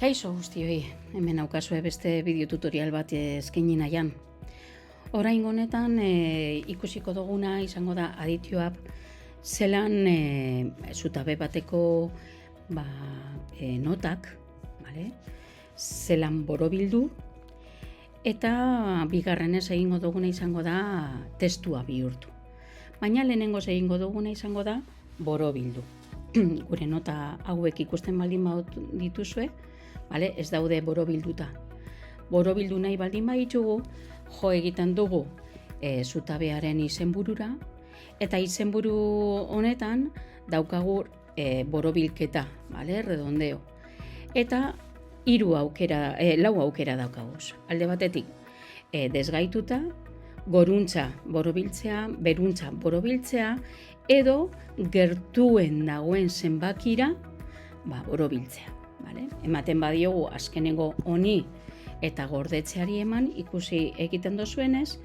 Kaixo guztioi, hemen aukazue beste bideotutorial bat eskaini nahian. Orain honetan ikusiko duguna izango da aditioak zelan zutabe bateko notak, zelan borobildu, eta bigarrenez egingo duguna izango da testua bihurtu. Baina lehenengoz egingo duguna izango da borobildu. Gure nota hauek ikusten baldin dituzue, ez daude borobilduta. Borobildu nahi baldin baditugu, jo egiten dugu zutabearen izenburura, eta izenburu honetan daukagu borobilketa, redondeo. Eta lau aukera daukaguz. Alde batetik, desgaituta, goruntza borobiltzea, beruntza borobiltzea, edo gertuen dagoen zenbakira borobiltzea. Ematen badiogu azkenengo honi eta gordetzeari eman, ikusi egiten dozuenez,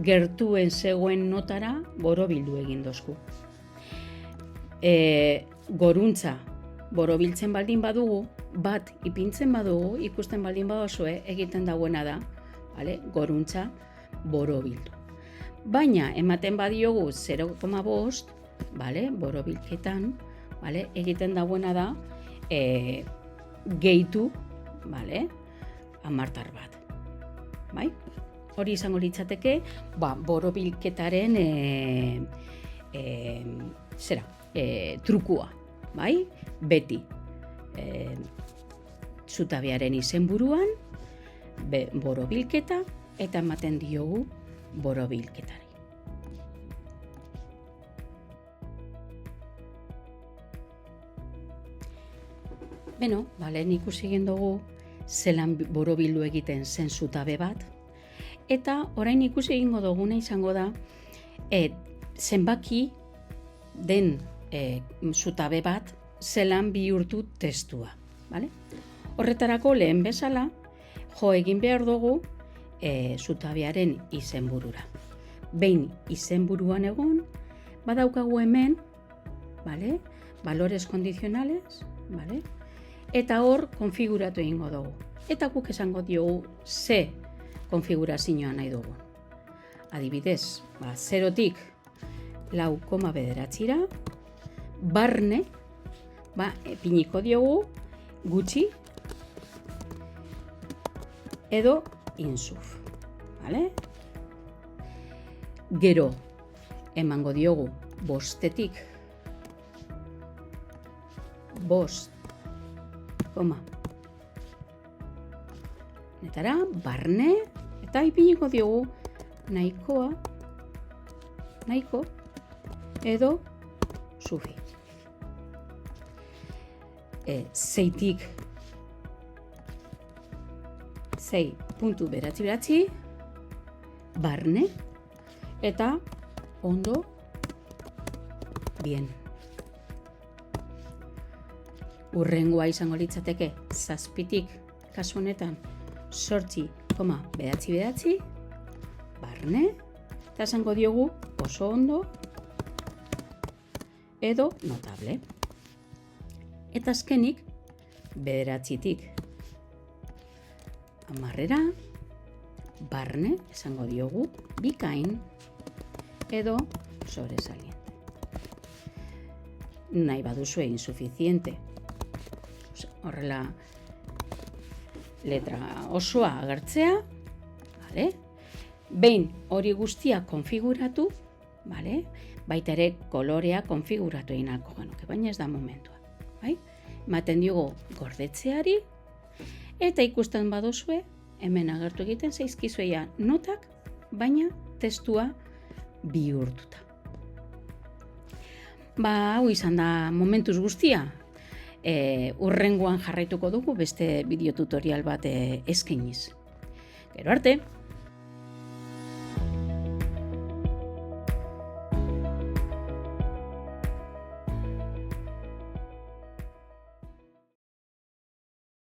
gertuen zegoen notara borobildu egin dozku. Goruntza borobiltzen baldin badugu, bat ipintzen badugu, ikusten baldin badozue egiten dagoena da, goruntza borobildu. Baina ematen badiogu 0,5, borobilketan, egiten dagoena da gehitu, hamartar bat. Hori izango litzateke, borobilketaren trukua, beti. Zutabearen izenburuan, borobilketa, eta ematen diogu borobilketari. Lehen ikusi egin dugu zelan borobildu egiten zen zutabe bat, eta orain ikusi egingo duguna izango da zenbaki den zutabe bat zelan bihurtu testua. Horretarako lehen bezala jo egin behar dugu zutabearen izenburura. Behin izenburuan egon, badaukagu hemen, valores condizionales, eta hor konfiguratu egingo dugu. Eta guk esango diogu ze konfigurazioa nahi dugu. Adibidez, 0tik 4,9ra, barne, ipiniko diogu gutxi edo insuf. Gero, emango diogu bostetik 5, netara, barne, eta ipiniko diogu nahiko, edo sufi. 6tik 6,9, barne, eta ondo, bien. Urrengoa izango litzateke 7tik, kasu honetan 8,9, barne, eta esango diogu oso ondo edo notable. Eta azkenik 9tik 10ra, barne, esango diogu bikain edo sobresaliente. Nahi baduzue insuficiente, horrela letra osoa agertzea, behin hori guztia konfiguratu, baita ere kolorea konfiguratu egin ahalko genuke, baina ez da momentua. Ematen diogu gordetzeari, eta ikusten baduzue, hemen agertu egiten zaizkizuea notak, baina testua bihurtuta. Hau izan da momentuz guztia. Urrengoan jarraituko dugu beste bideotutorial bat eskainiz. Gero arte!